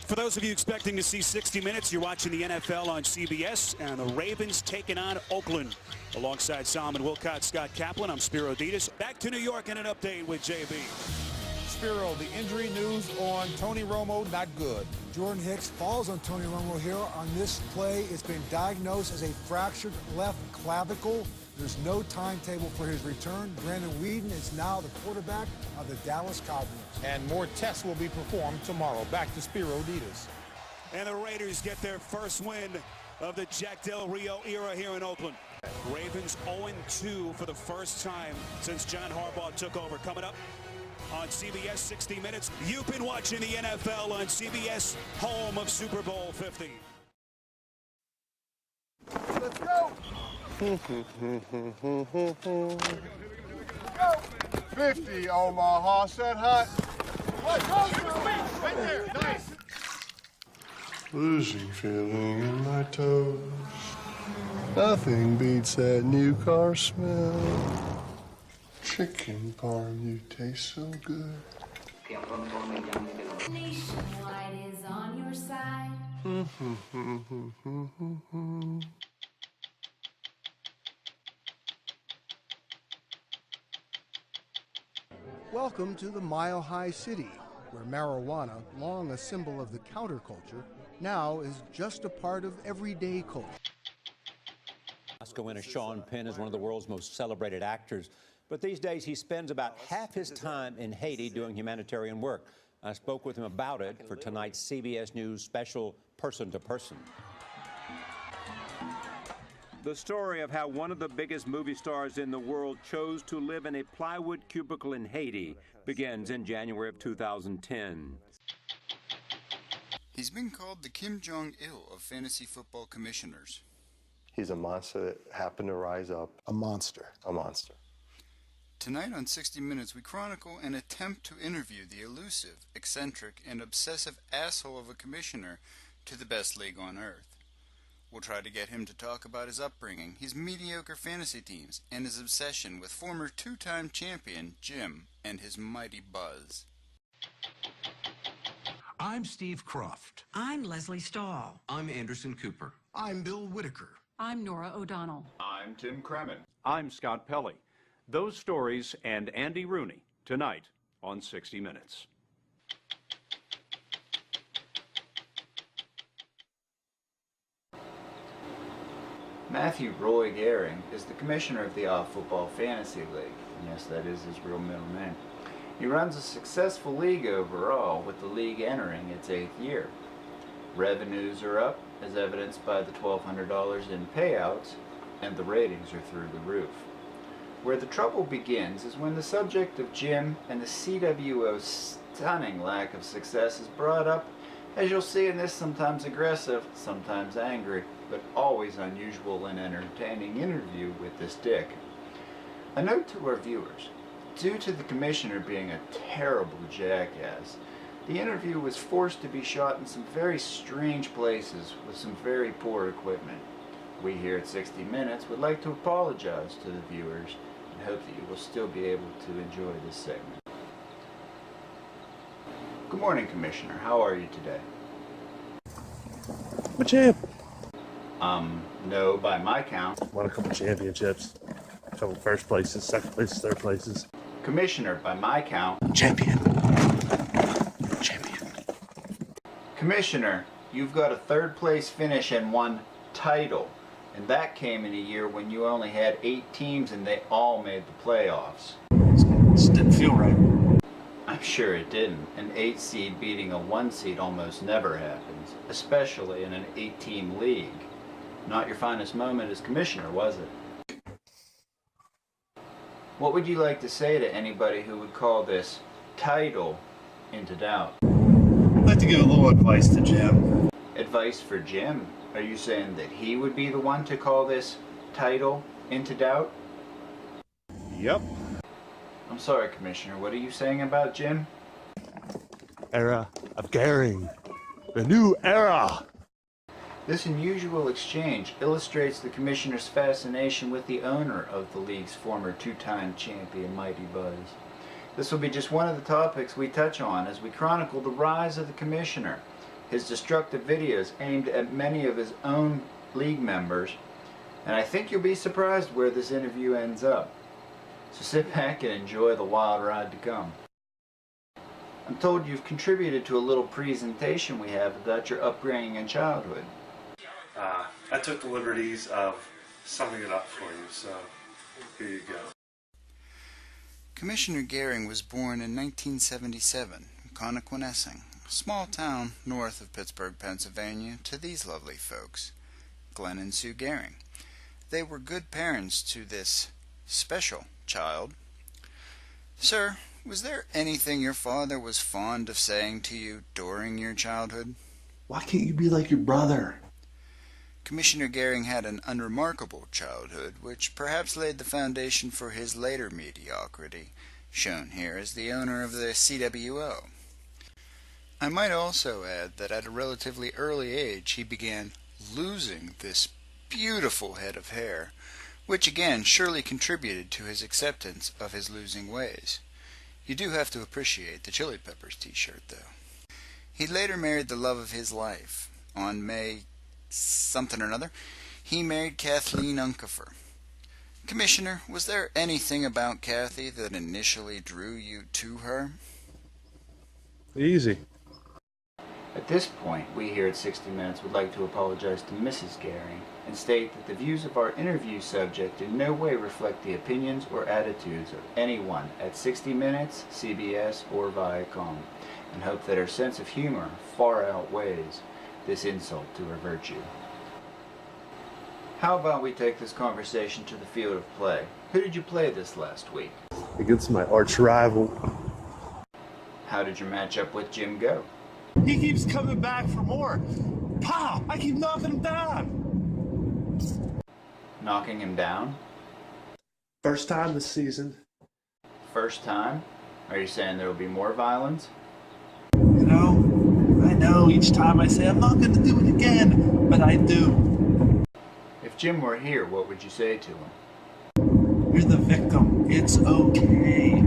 For those of you expecting to see 60 Minutes, you're watching the NFL on CBS, and the Ravens taking on Oakland. Alongside Solomon Wilcott, Scott Kaplan, I'm Spiro Ditas. Back to New York and an update with JB. Spiro, the injury news on Tony Romo, not good. Jordan Hicks falls on Tony Romo here on this play. It's been diagnosed as a fractured left clavicle. There's no timetable for his return. Brandon Weeden is now the quarterback of the Dallas Cowboys. And more tests will be performed tomorrow. Back to Spiro Ditas. And the Raiders get their first win of the Jack Del Rio era here in Oakland. Ravens 0-2 for the first time since John Harbaugh took over. Coming up on CBS 60 Minutes, you've been watching the NFL on CBS, home of Super Bowl 50. Let's go! 50 Omaha, set hot. Right there, nice. Losing feeling in my toes. Nothing beats that new car smell. Chicken parm, you taste so good. Nationwide is on your side. Welcome to the Mile High City, where marijuana, long a symbol of the counterculture, now is just a part of everyday culture. Oscar winner Sean Penn is one of the world's most celebrated actors, but these days he spends about half his time in Haiti doing humanitarian work. I spoke with him about it for tonight's CBS News special Person to Person. The story of how one of the biggest movie stars in the world chose to live in a plywood cubicle in Haiti begins in January of 2010. He's been called the Kim Jong-il of fantasy football commissioners. He's a monster that happened to rise up. A monster. A monster. Tonight on 60 Minutes, we chronicle an attempt to interview the elusive, eccentric, and obsessive asshole of a commissioner to the best league on earth. We'll try to get him to talk about his upbringing, his mediocre fantasy teams, and his obsession with former two-time champion Jim and his mighty buzz. I'm Steve Croft. I'm Leslie Stahl. I'm Anderson Cooper. I'm Bill Whitaker. I'm Nora O'Donnell. I'm Tim Kremen. I'm Scott Pelley. Those stories and Andy Rooney tonight on 60 Minutes. Matthew Roy Gehring is the commissioner of the Ahh Football Fantasy League. Yes, that is his real middle name. He runs a successful league overall, with the league entering its 8th year. Revenues are up, as evidenced by the $1,200 in payouts, and the ratings are through the roof. Where the trouble begins is when the subject of Jim and the CWO's stunning lack of success is brought up, as you'll see in this sometimes aggressive, sometimes angry, but always unusual and entertaining interview with this dick. A note to our viewers: due to the commissioner being a terrible jackass, the interview was forced to be shot in some very strange places with some very poor equipment. We here at 60 Minutes would like to apologize to the viewers and hope that you will still be able to enjoy this segment. Good morning, Commissioner. How are you today? I'm a champ. No, by my count. Won a couple championships. A couple first places, second places, third places. Commissioner, by my count. Champion. Commissioner, you've got a 3rd place finish and 1 title. And that came in a year when you only had 8 teams and they all made the playoffs. This didn't feel right. I'm sure it didn't. An 8 seed beating a 1 seed almost never happens, especially in an 8-team league. Not your finest moment as commissioner, was it? What would you like to say to anybody who would call this title into doubt? I'd like to give a little advice to Jim. Advice for Jim? Are you saying that he would be the one to call this title into doubt? Yep. I'm sorry, Commissioner. What are you saying about Jim? Era of Gehring. The new era. This unusual exchange illustrates the Commissioner's fascination with the owner of the league's former two-time champion, Mighty Buzz. This will be just one of the topics we touch on as we chronicle the rise of the Commissioner, his destructive videos aimed at many of his own league members, and I think you'll be surprised where this interview ends up. So sit back and enjoy the wild ride to come. I'm told you've contributed to a little presentation we have about your upbringing and childhood. I took the liberties of summing it up for you, so here you go. Commissioner Gehring was born in 1977 in Connoquenessing, a small town north of Pittsburgh, Pennsylvania, to these lovely folks, Glenn and Sue Gehring. They were good parents to this special child. Sir, was there anything your father was fond of saying to you during your childhood? Why can't you be like your brother? Commissioner Gehring had an unremarkable childhood, which perhaps laid the foundation for his later mediocrity, shown here as the owner of the CWO. I might also add that at a relatively early age he began losing this beautiful head of hair, which again surely contributed to his acceptance of his losing ways. You do have to appreciate the Chili Peppers t-shirt, though. He later married the love of his life. On May something or another, he married Kathleen Unkefer. Commissioner, was there anything about Kathy that initially drew you to her? Easy. At this point, we here at 60 Minutes would like to apologize to Mrs. Gehring and state that the views of our interview subject in no way reflect the opinions or attitudes of anyone at 60 Minutes, CBS, or Viacom, and hope that her sense of humor far outweighs this insult to her virtue. How about we take this conversation to the field of play? Who did you play this last week? Against my arch rival. How did your matchup with Jim go? He keeps coming back for more. Pop! I keep knocking him down. Knocking him down? First time this season. First time? Are you saying there will be more violence? You know, I know each time I say I'm not going to do it again, but I do. If Jim were here, what would you say to him? You're the victim. It's okay.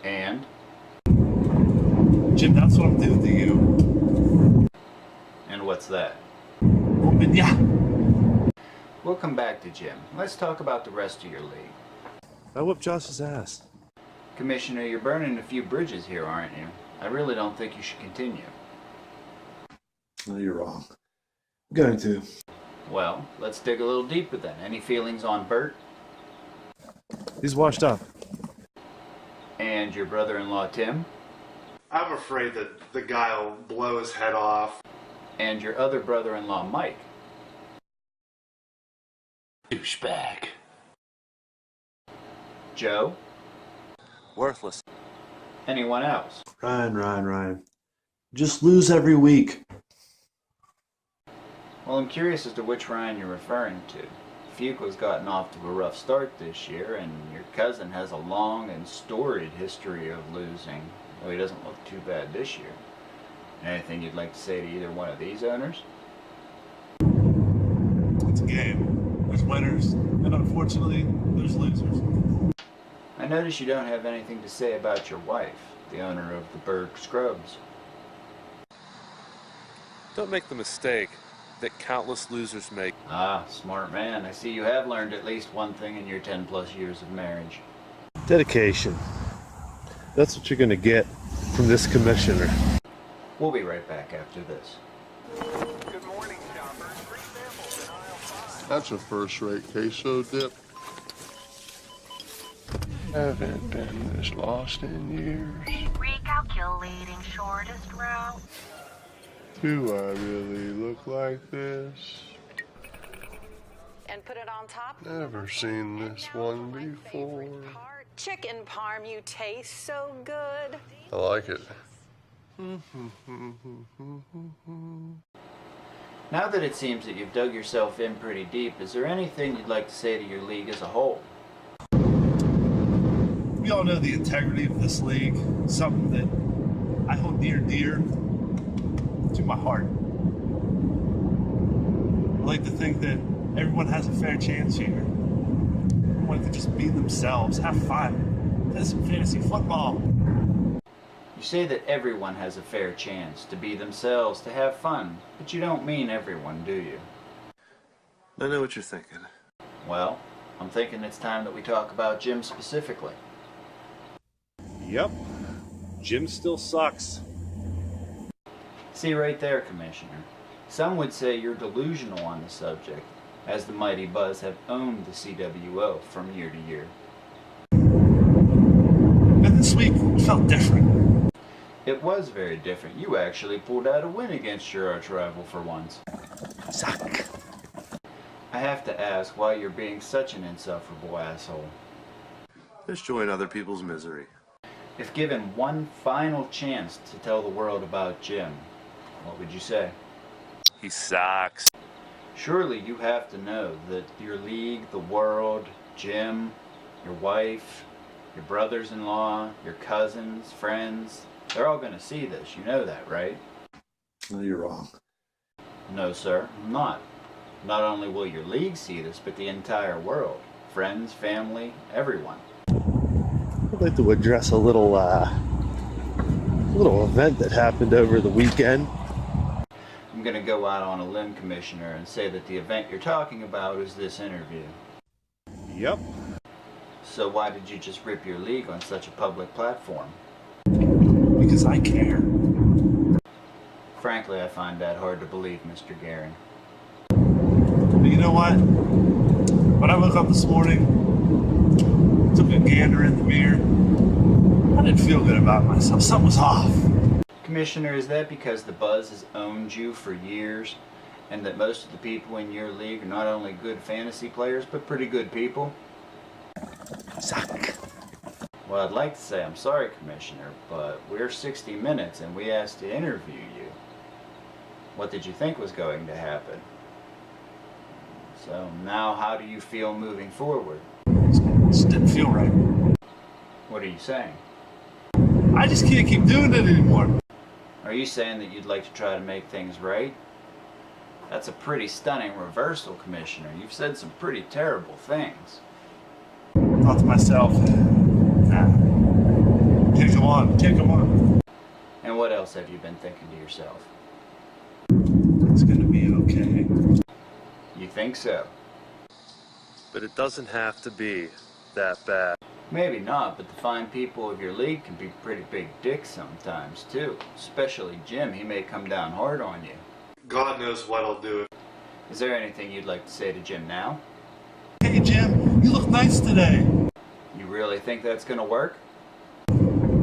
And? Jim, that's what I'm doing to you. And what's that? Open, yeah. We'll come back to Jim. Let's talk about the rest of your league. I whooped Josh's ass. Commissioner, you're burning a few bridges here, aren't you? I really don't think you should continue. No, you're wrong. I'm going to. Well, let's dig a little deeper then. Any feelings on Bert? He's washed up. And your brother-in-law, Tim? I'm afraid that the guy will blow his head off. And your other brother-in-law, Mike? Douchebag. Joe? Worthless. Anyone else? Ryan. Just lose every week. Well, I'm curious as to which Ryan you're referring to. Fuqua's gotten off to a rough start this year, and your cousin has a long and storied history of losing, though he doesn't look too bad this year. Anything you'd like to say to either one of these owners? It's a game. There's winners, and unfortunately, there's losers. I notice you don't have anything to say about your wife, the owner of the Berg Scrubs. Don't make the mistake that countless losers make. Ah, smart man. I see you have learned at least one thing in your 10+ years of marriage. Dedication. That's what you're going to get from this commissioner. We'll be right back after this. Good morning, shoppers. Free samples in aisle 5. That's a first-rate queso dip. Haven't been this lost in years. Recalculating shortest route. Do I really look like this? And put it on top. Never seen this one before. Chicken parm, you taste so good. I like it. Now that it seems that you've dug yourself in pretty deep, is there anything you'd like to say to your league as a whole? We all know the integrity of this league, something that I hold dear to my heart. I like to think that everyone has a fair chance here. Everyone can just be themselves, have fun, play some fantasy football. You say that everyone has a fair chance to be themselves, to have fun, but you don't mean everyone, do you? I know what you're thinking. Well, I'm thinking it's time that we talk about Jim specifically. Yep. Jim still sucks. See right there, Commissioner. Some would say you're delusional on the subject, as the mighty Buzz have owned the CWO from year to year. But this week felt different. It was very different. You actually pulled out a win against your arch-rival for once. Suck. I have to ask why you're being such an insufferable asshole. Just join other people's misery. If given one final chance to tell the world about Jim, what would you say? He sucks. Surely you have to know that your league, the world, Jim, your wife, your brothers-in-law, your cousins, friends, they're all going to see this. You know that, right? No, you're wrong. No, sir, I'm not. Not only will your league see this, but the entire world. Friends, family, everyone. I'd like to address a little event that happened over the weekend. I'm going to go out on a limb, Commissioner, and say that the event you're talking about is this interview. Yep. So why did you just rip your league on such a public platform? Because I care. Frankly, I find that hard to believe, Mr. Gehring. But you know what? When I woke up this morning, took a gander in the mirror, I didn't feel good about myself. Something was off. Commissioner, is that because the Buzz has owned you for years, and that most of the people in your league are not only good fantasy players, but pretty good people? Suck. Well, I'd like to say I'm sorry, Commissioner, but we're 60 Minutes and we asked to interview you. What did you think was going to happen? So now how do you feel moving forward? Just didn't feel right. What are you saying? I just can't keep doing it anymore. Are you saying that you'd like to try to make things right? That's a pretty stunning reversal, Commissioner. You've said some pretty terrible things. I thought to myself, nah, can't go on. And what else have you been thinking to yourself? It's gonna be okay. You think so? But it doesn't have to be that bad. Maybe not, but the fine people of your league can be pretty big dicks sometimes, too. Especially Jim, he may come down hard on you. God knows what I'll do. Is there anything you'd like to say to Jim now? Hey Jim, you look nice today. You really think that's gonna work?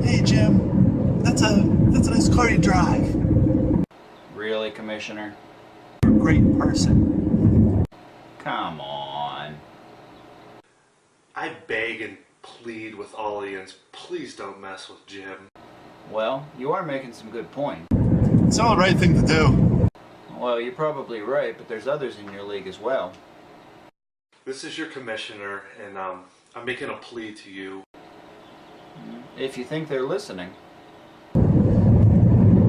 Hey Jim, that's a nice car you drive. Really, Commissioner? You're a great person. Come on. I beg and plead with audience, please don't mess with Jim. Well, you are making some good points. It's all the right thing to do. Well, you're probably right, but there's others in your league as well. This is your commissioner, and I'm making a plea to you. If you think they're listening.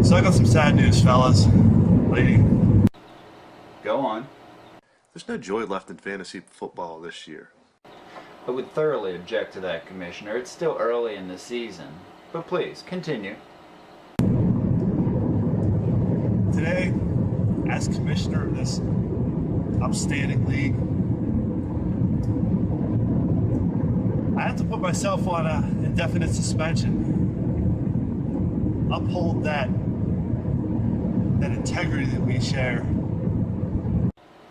So I got some sad news, fellas. Lady. Go on. There's no joy left in fantasy football this year. I would thoroughly object to that, Commissioner. It's still early in the season. But please, continue. Today, as commissioner of this upstanding league, I have to put myself on an indefinite suspension. Uphold that integrity that we share.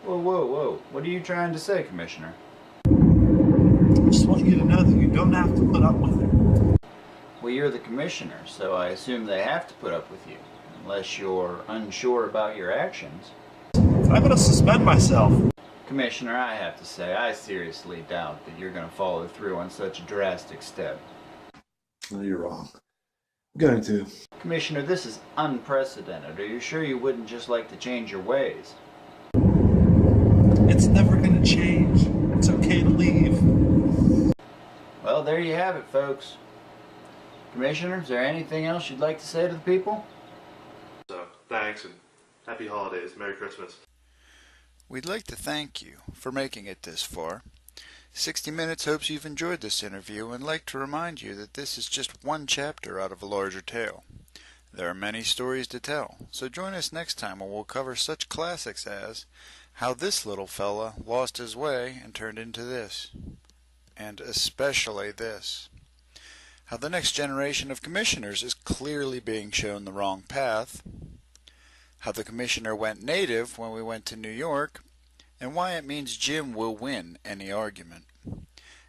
Whoa, whoa, whoa. What are you trying to say, Commissioner? I just want you to know that you don't have to put up with it. Well, you're the commissioner, so I assume they have to put up with you. Unless you're unsure about your actions. I'm going to suspend myself. Commissioner, I have to say, I seriously doubt that you're going to follow through on such a drastic step. No, you're wrong. I'm going to. Commissioner, this is unprecedented. Are you sure you wouldn't just like to change your ways? It's never going to change. It's okay to leave. Well, there you have it, folks. Commissioner, is there anything else you'd like to say to the people? So, thanks and happy holidays. Merry Christmas. We'd like to thank you for making it this far. 60 Minutes hopes you've enjoyed this interview and like to remind you that this is just one chapter out of a larger tale. There are many stories to tell, so join us next time when we'll cover such classics as how this little fella lost his way and turned into this. And especially this. How the next generation of commissioners is clearly being shown the wrong path. How the commissioner went native when we went to New York, and why it means Jim will win any argument.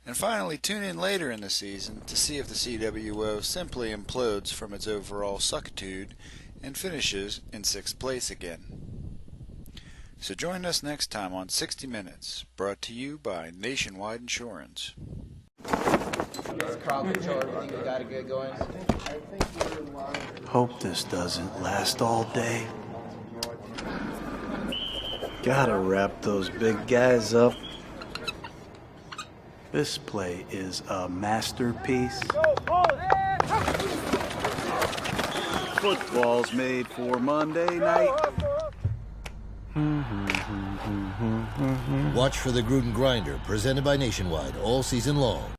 And finally, tune in later in the season to see if the CWO simply implodes from its overall suckitude and finishes in 6th place again. So join us next time on 60 Minutes, brought to you by Nationwide Insurance. Hope this doesn't last all day. Gotta wrap those big guys up. This play is a masterpiece. Football's made for Monday night. Watch for the Gruden Grinder, presented by Nationwide, all season long.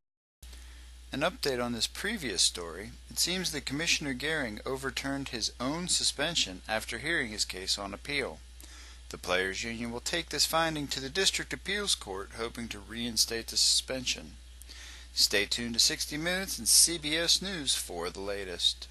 An update on this previous story, it seems that Commissioner Gehring overturned his own suspension after hearing his case on appeal. The Players Union will take this finding to the District Appeals Court, hoping to reinstate the suspension. Stay tuned to 60 Minutes and CBS News for the latest.